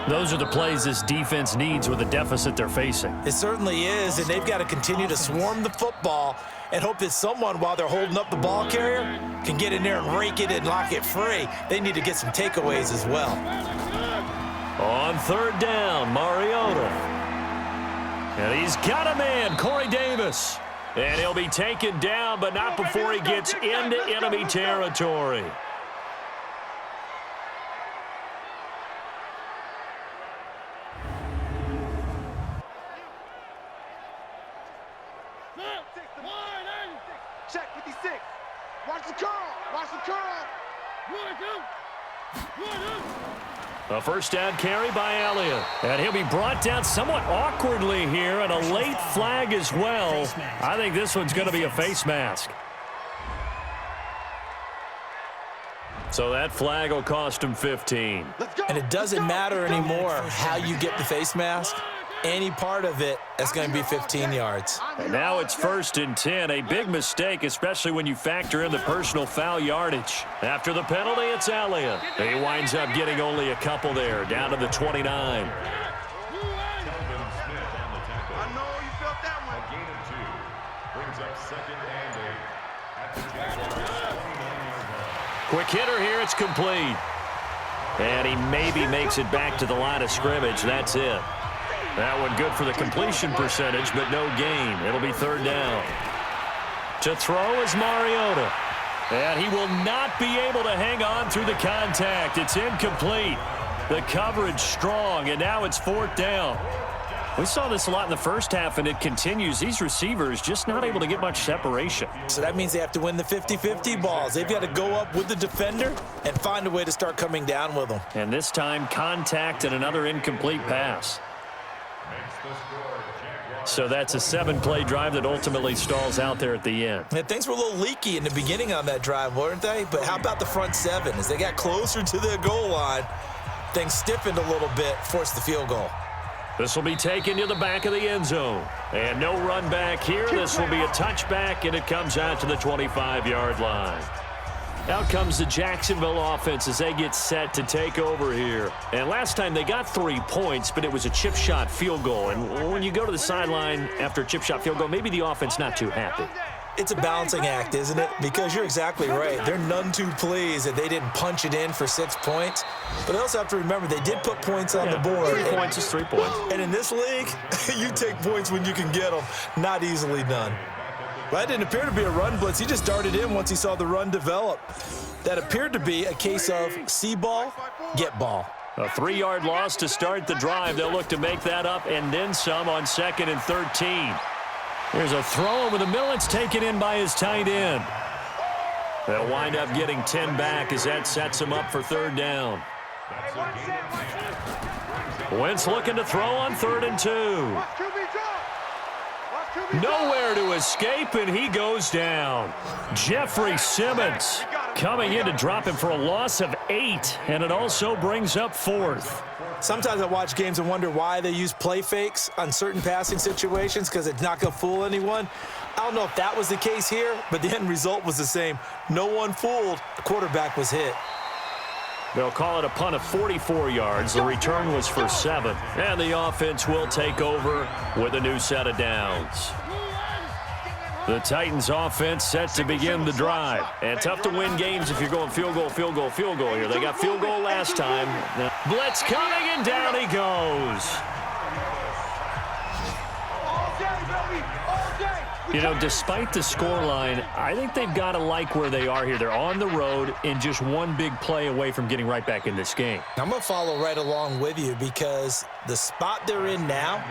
Those are the plays this defense needs with the deficit they're facing.
It certainly is, and they've got to continue to swarm the football and hope that someone, while they're holding up the ball carrier, can get in there and rake it and lock it free. They need to get some takeaways as well.
On 3rd down, Mariota. And he's got a man, Corey Davis. And he'll be taken down, but not before he gets into enemy territory.
Check 56. Watch the curl. Watch the curl.
A first down carry by Elliott. And he'll be brought down somewhat awkwardly here, and a late flag as well. I think this one's going to be a face mask. So that flag will cost him 15.
And it doesn't matter anymore how you get the face mask. Any part of it, that's going to be 15 yards.
And now it's 1st and 10. A big mistake, especially when you factor in the personal foul yardage. After the penalty, it's Elliott. He winds up getting only a couple there, down to the 29.
I know you felt that one.
A gain of 2 brings up 2nd and 8 at the Jaguars' 29-yard line.
Quick hitter here, it's complete. And he maybe makes it back to the line of scrimmage. That's it. That one good for the completion percentage, but no gain. It'll be 3rd down. To throw is Mariota. And he will not be able to hang on through the contact. It's incomplete. The coverage strong, and now it's 4th down. We saw this a lot in the first half, and it continues. These receivers just not able to get much separation.
So that means they have to win the 50-50 balls. They've got to go up with the defender and find a way to start coming down with them.
And this time, contact and another incomplete pass. So that's a 7-play drive that ultimately stalls out there at the end.
And things were a little leaky in the beginning on that drive, weren't they? But how about the front 7? As they got closer to their goal line, things stiffened a little bit, forced the field goal.
This will be taken to the back of the end zone. And no run back here. This will be a touchback, and it comes out to the 25-yard line. Out comes the Jacksonville offense as they get set to take over here. And last time they got 3 points, but it was a chip shot field goal. And when you go to the sideline after a chip shot field goal, maybe the offense not too happy.
It's a balancing act, isn't it? Because you're exactly right. They're none too pleased that they didn't punch it in for 6 points. But they also have to remember they did put points on the board.
3 points is 3 points.
And in this league, you take points when you can get them. Not easily done. Well, that didn't appear to be a run blitz. He just darted in once he saw the run develop. That appeared to be a case of see ball, get ball.
A 3-yard loss to start the drive. They'll look to make that up and then some on 2nd and 13. Here's a throw over the middle. It's taken in by his tight end. They'll wind up getting 10 back as that sets him up for 3rd down. Wentz looking to throw on 3rd and 2. Nowhere to escape, and he goes down. Jeffrey Simmons coming in to drop him for a loss of 8, and it also brings up 4th.
Sometimes I watch games and wonder why they use play fakes on certain passing situations because it's not going to fool anyone. I don't know if that was the case here, but the end result was the same. No one fooled. The quarterback was hit.
They'll call it a punt of 44 yards. The return was for 7. And the offense will take over with a new set of downs. The Titans offense set to begin the drive. And tough to win games if you're going field goal, field goal, field goal here. They got field goal last time. Now, blitz coming, and down he goes. You know, despite the scoreline, I think they've got to like where they are here. They're on the road and just one big play away from getting right back in this game.
I'm going to follow right along with you because the spot they're in now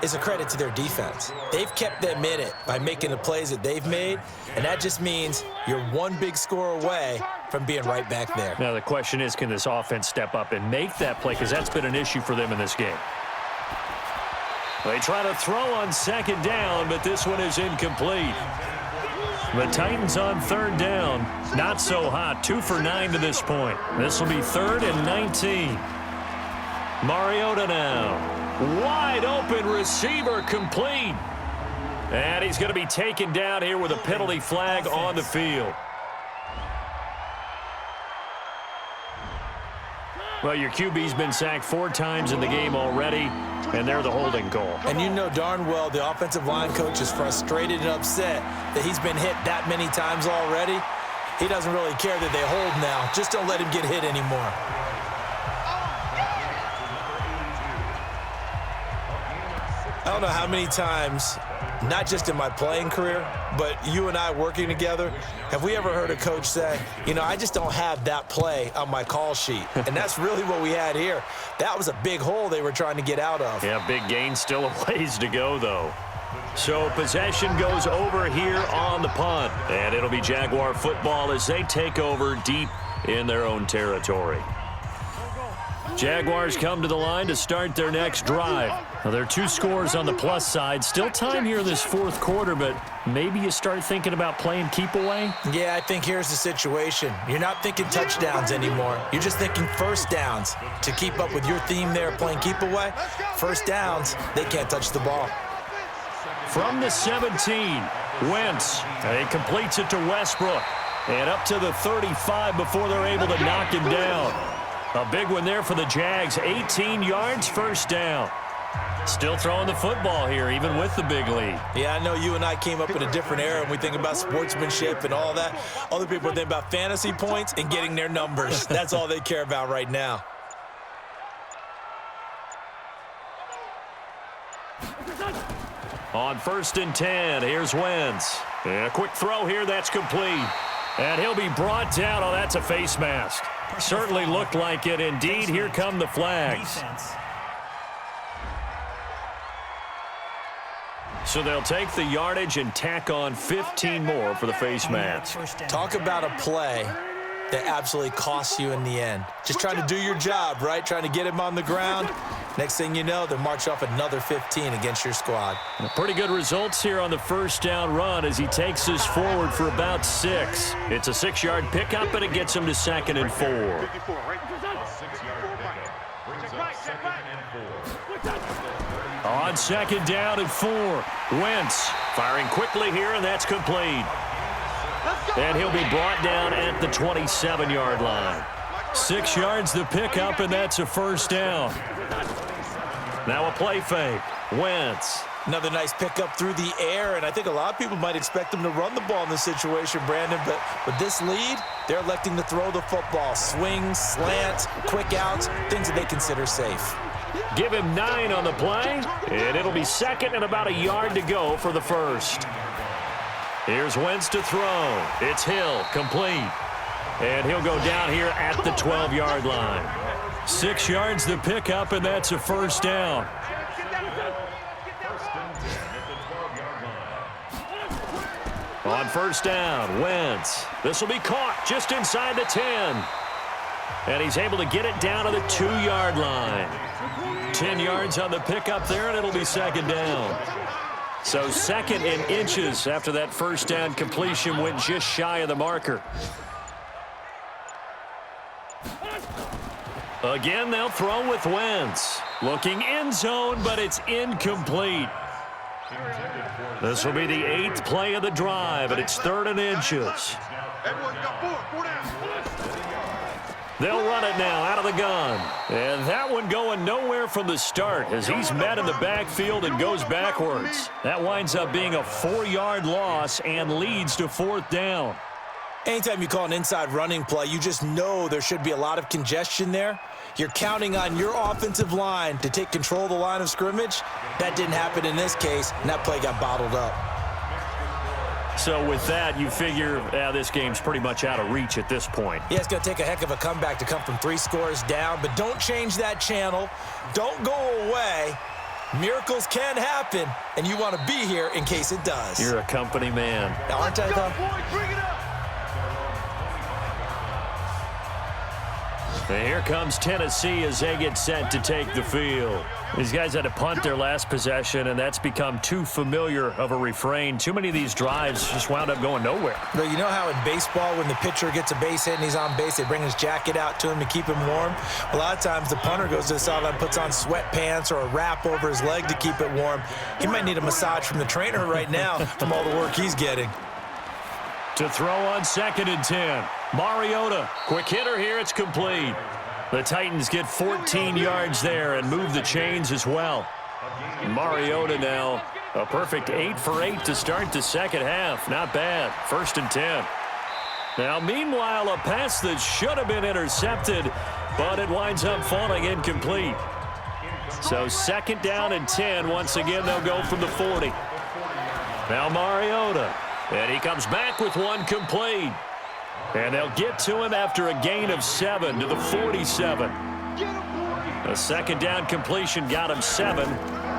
is a credit to their defense. They've kept them in it by making the plays that they've made, and that just means you're one big score away from being right back there.
Now, the question is, can this offense step up and make that play? Because that's been an issue for them in this game. They try to throw on 2nd down, but this one is incomplete. The Titans on 3rd down. Not so hot. 2 for 9 to this point. This will be 3rd and 19. Mariota now. Wide open receiver complete. And he's going to be taken down here with a penalty flag on the field. Well, your QB's been sacked 4 times in the game already, and they're the holding call.
And you know darn well the offensive line coach is frustrated and upset that he's been hit that many times already. He doesn't really care that they hold now. Just don't let him get hit anymore. I don't know how many times, not just in my playing career, but you and I working together, have we ever heard a coach say, you know, I just don't have that play on my call sheet. And that's really what we had here. That was a big hole they were trying to get out of.
Yeah, big gain, still a ways to go, though. So possession goes over here on the punt. And it'll be Jaguar football as they take over deep in their own territory. Jaguars come to the line to start their next drive. Now, there are 2 scores on the plus side. Still time here in this 4th quarter, but maybe you start thinking about playing keep away?
Yeah, I think here's the situation. You're not thinking touchdowns anymore. You're just thinking first downs. To keep up with your theme there, playing keep away, first downs, they can't touch the ball.
From the 17, Wentz. He completes it to Westbrook. And up to the 35 before they're able to knock him down. A big one there for the Jags. 18 yards, first down. Still throwing the football here, even with the big lead.
Yeah, I know you and I came up in a different era, and we think about sportsmanship and all that. Other people think about fantasy points and getting their numbers. That's all they care about right now.
On 1st and 10, here's Wentz. And a quick throw here, that's complete. And he'll be brought down. Oh, that's a face mask. Certainly looked like it. Indeed, here come the flags. So they'll take the yardage and tack on 15 more for the face mask.
Talk about a play that absolutely costs you in the end. Just trying to do your job, right? Trying to get him on the ground. Next thing you know, they'll march off another 15 against your squad.
Pretty good results here on the first down run as he takes us forward for about 6. It's a 6-yard pickup, and it gets him to 2nd and 4. On 2nd down and 4, Wentz firing quickly here, and that's complete. And he'll be brought down at the 27-yard line. 6 yards the pickup, and that's a first down. Now a play fake. Wentz.
Another nice pickup through the air, and I think a lot of people might expect him to run the ball in this situation, Brandon, but with this lead, they're electing to throw the football. Swings, slants, quick outs, things that they consider safe.
Give him 9 on the play, and it'll be 2nd and about a yard to go for the first. Here's Wentz to throw. It's Hill, complete. And he'll go down here at the 12-yard line. 6 yards the pickup, and that's a first down. On first down, Wentz. This will be caught just inside the 10. And he's able to get it down to the 2-yard line. 10 yards on the pickup there, and it'll be 2nd down. So 2nd and inches after that first down completion went just shy of the marker. Again, they'll throw with Wentz. Looking end zone, but it's incomplete. This will be the 8th play of the drive, and it's 3rd and inches. They'll run it now out of the gun. And that one going nowhere from the start as he's met in the backfield and goes backwards. That winds up being a 4-yard loss and leads to 4th down.
Anytime you call an inside running play, you just know there should be a lot of congestion there. You're counting on your offensive line to take control of the line of scrimmage. That didn't happen in this case, and that play got bottled up.
So with that, you figure this game's pretty much out of reach at this point.
Yeah, it's going to take a heck of a comeback to come from 3 scores down, but don't change that channel. Don't go away. Miracles can happen, and you want to be here in case it does.
You're a company man.
Aren't I, though?
And here comes Tennessee as they get set to take the field. These guys had to punt their last possession, and that's become too familiar of a refrain. Too many of these drives just wound up going nowhere.
But you know how in baseball, when the pitcher gets a base hit and he's on base, they bring his jacket out to him to keep him warm? A lot of times the punter goes to the sideline, puts on sweatpants or a wrap over his leg to keep it warm. He might need a massage from the trainer right now from all the work he's getting.
To throw on 2nd and 10. Mariota, quick hitter here, it's complete. The Titans get 14 yards there and move the chains as well. Mariota now a perfect 8 for 8 to start the second half. Not bad. 1st and 10. Now, meanwhile, a pass that should have been intercepted, but it winds up falling incomplete. So 2nd down and 10. Once again, they'll go from the 40. Now Mariota. And he comes back with one complete. And they'll get to him after a gain of 7 to the 47. A 2nd down completion got him 7.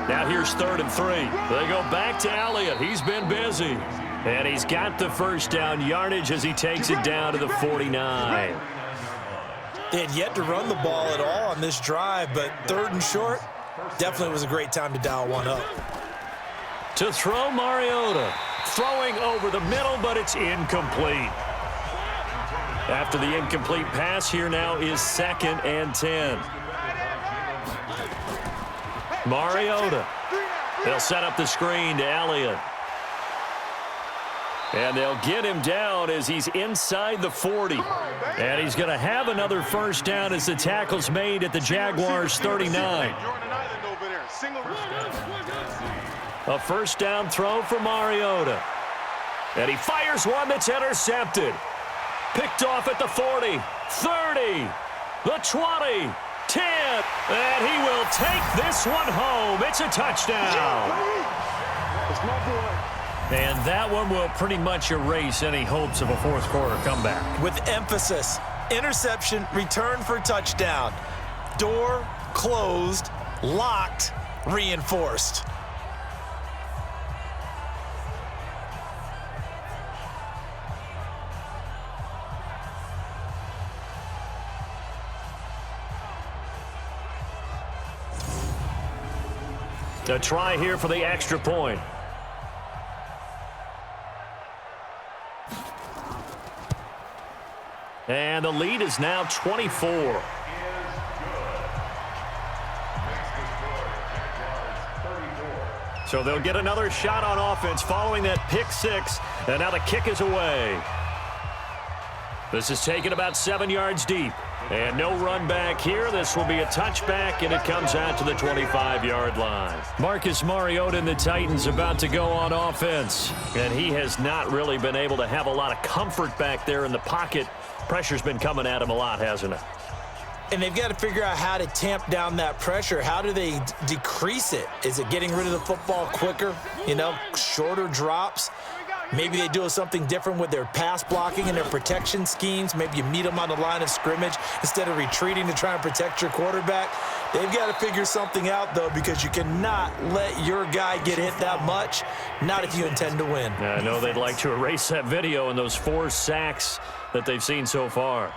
Now here's 3rd and 3. They go back to Elliott. He's been busy. And he's got the first down yardage as he takes it down to the 49.
They had yet to run the ball at all on this drive, but 3rd and short definitely was a great time to dial one up.
To throw Mariota. Throwing over the middle, but it's incomplete. After the incomplete pass, here now is 2nd and 10. Mariota. They'll set up the screen to Elliott. And they'll get him down as he's inside the 40. And he's going to have another first down as the tackle's made at the Jaguars 39. A first down throw for Mariota. And he fires one that's intercepted. Picked off at the 40, 30, the 20, 10. And he will take this one home. It's a touchdown. And that one will pretty much erase any hopes of a 4th quarter comeback.
With emphasis, interception, return for touchdown. Door closed, locked, reinforced.
A try here for the extra point. And the lead is now 24. So they'll get another shot on offense following that pick 6. And now the kick is away. This is taken about 7 yards deep. And no run back here. This will be a touchback, and it comes out to the 25-yard line. Marcus Mariota and the Titans about to go on offense. And he has not really been able to have a lot of comfort back there in the pocket. Pressure's been coming at him a lot, hasn't it?
And they've got to figure out how to tamp down that pressure. How do they decrease it? Is it getting rid of the football quicker? You know, shorter drops? Maybe they do something different with their pass blocking and their protection schemes. Maybe you meet them on the line of scrimmage instead of retreating to try and protect your quarterback. They've got to figure something out, though, because you cannot let your guy get hit that much, not if you intend to win.
I know they'd like to erase that video and those 4 sacks that they've seen so far.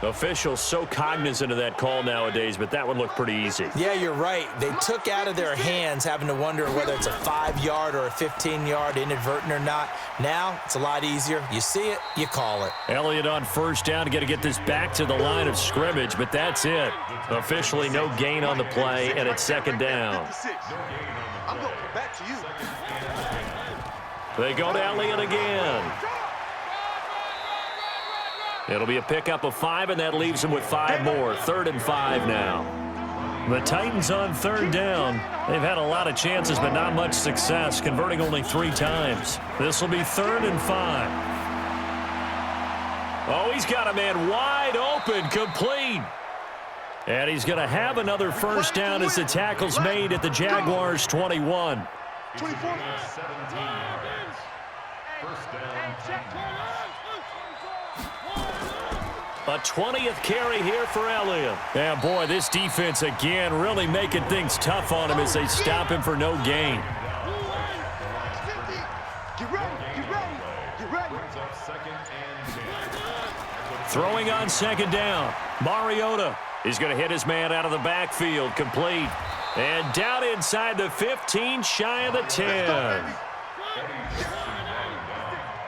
Officials so cognizant of that call nowadays, but that one looked pretty easy.
Yeah, you're right. They took out of their hands having to wonder whether it's a 5-yard or a 15-yard, inadvertent or not. Now, it's a lot easier. You see it, you call it.
Elliott on first down, got to get this back to the line of scrimmage, but that's it. Officially no gain on the play, and it's second down.
I'm going back to you.
They go to Elliott again. It'll be a pickup of 5, and that leaves them with 5 more. 3rd and 5 now. The Titans on third down. They've had a lot of chances, but not much success, converting only 3 times. This will be 3rd and 5. Oh, he's got a man wide open, complete. And he's going to have another first down as the tackle's made at the Jaguars' 21.
24.
A 20th carry here for Elliott. Yeah, boy, this defense again really making things tough on him as they stop him for no gain.
Get ready, get ready, get ready.
Throwing on second down. Mariota is going to hit his man out of the backfield, complete. And down inside the 15, shy of the 10.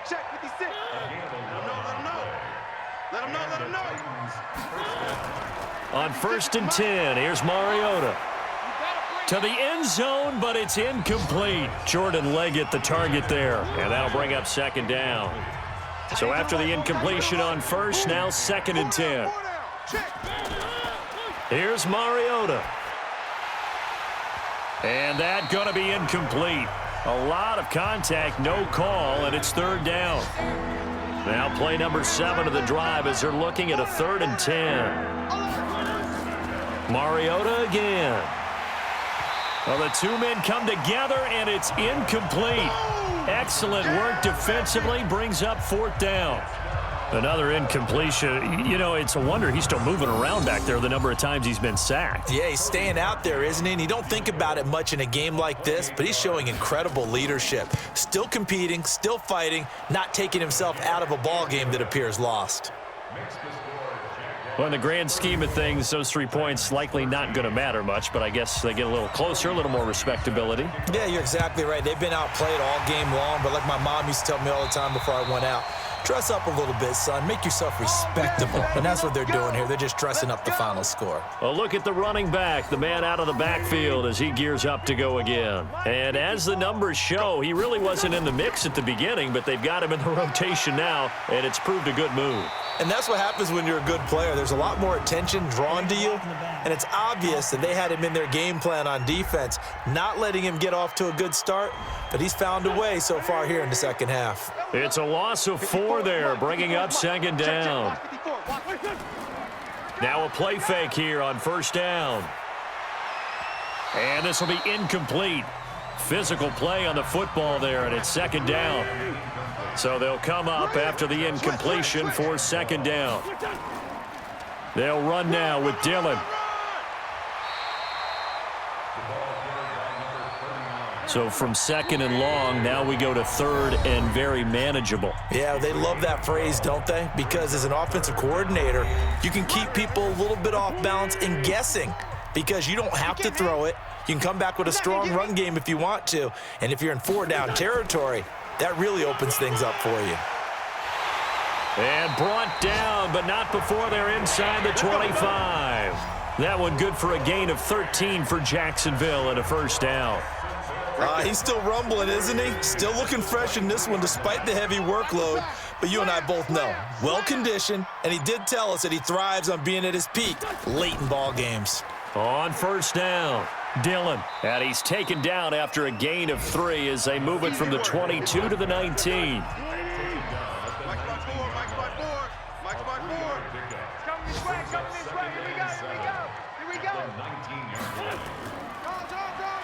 Check 56. Let him know.
On 1st and 10, here's Mariota. To the end zone, but it's incomplete. Jordan Leggett the target there, and that'll bring up second down. So after the incompletion on first, now 2nd and 10. Here's Mariota. And that going to be incomplete. A lot of contact, no call, and it's 3rd down. Now play number 7 of the drive as they're looking at a 3rd and 10. Mariota again. Well, the 2 men come together, and it's incomplete. Excellent work defensively, brings up 4th down. Another incompletion. You know, it's a wonder he's still moving around back there the number of times he's been sacked.
Yeah, he's staying out there, isn't he? And you don't think about it much in a game like this, but he's showing incredible leadership. Still competing, still fighting, not taking himself out of a ball game that appears lost.
Well, in the grand scheme of things, those 3 points likely not going to matter much, but I guess they get a little closer, a little more respectability.
Yeah, you're exactly right. They've been outplayed all game long, but like my mom used to tell me all the time before I went out, dress up a little bit, son. Make yourself respectable. And that's what they're doing here. They're just dressing up the final score.
A look at the running back, the man out of the backfield as he gears up to go again. And as the numbers show, he really wasn't in the mix at the beginning, but they've got him in the rotation now, and it's proved a good move.
And that's what happens when you're a good player. There's a lot more attention drawn to you, and it's obvious that they had him in their game plan on defense, not letting him get off to a good start, but he's found a way so far here in the second half.
It's a loss of 4 there, bringing up second down. Now a play fake here on first down. And this will be incomplete. Physical play on the football there, and it's second down. So they'll come up after the incompletion for second down. They'll run now with Dillon. So from 2nd and long, now we go to 3rd and very manageable.
Yeah, they love that phrase, don't they? Because as an offensive coordinator, you can keep people a little bit off balance and guessing because you don't have to throw it. You can come back with a strong run game if you want to. And if you're in 4-down territory, that really opens things up for you.
And brought down, but not before they're inside the 25. That one good for a gain of 13 for Jacksonville and a first down.
He's still rumbling, isn't he? Still looking fresh in this one despite the heavy workload. But you and I both know, well-conditioned, and he did tell us that he thrives on being at his peak late in ball games.
On first down, Dillon. And he's taken down after a gain of 3 as they move it from the 22 to the 19.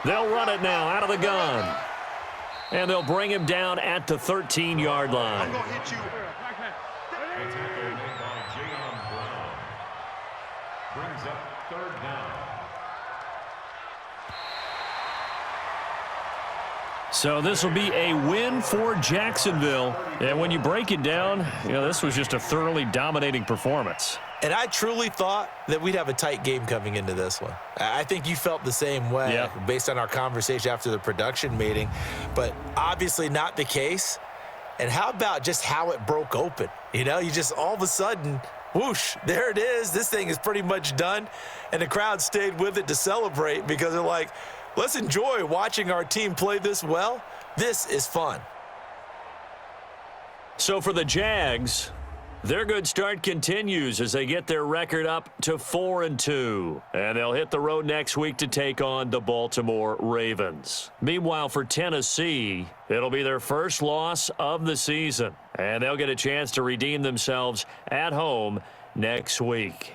They'll run it now out of the gun. And they'll bring him down at the 13-yard line.
I'm going to hit you.
Brings up 3rd down.
So this will be a win for Jacksonville. And when you break it down, you know, this was just a thoroughly dominating performance.
And I truly thought that we'd have a tight game coming into this one. I think you felt the same way based on our conversation after the production meeting, but obviously not the case. And how about just how it broke open? You know, you just all of a sudden, whoosh, there it is. This thing is pretty much done. And the crowd stayed with it to celebrate because they're like, let's enjoy watching our team play this well. This is fun.
So for the Jags, their good start continues as they get their record up to 4-2. And they'll hit the road next week to take on the Baltimore Ravens. Meanwhile, for Tennessee, it'll be their first loss of the season. And they'll get a chance to redeem themselves at home next week.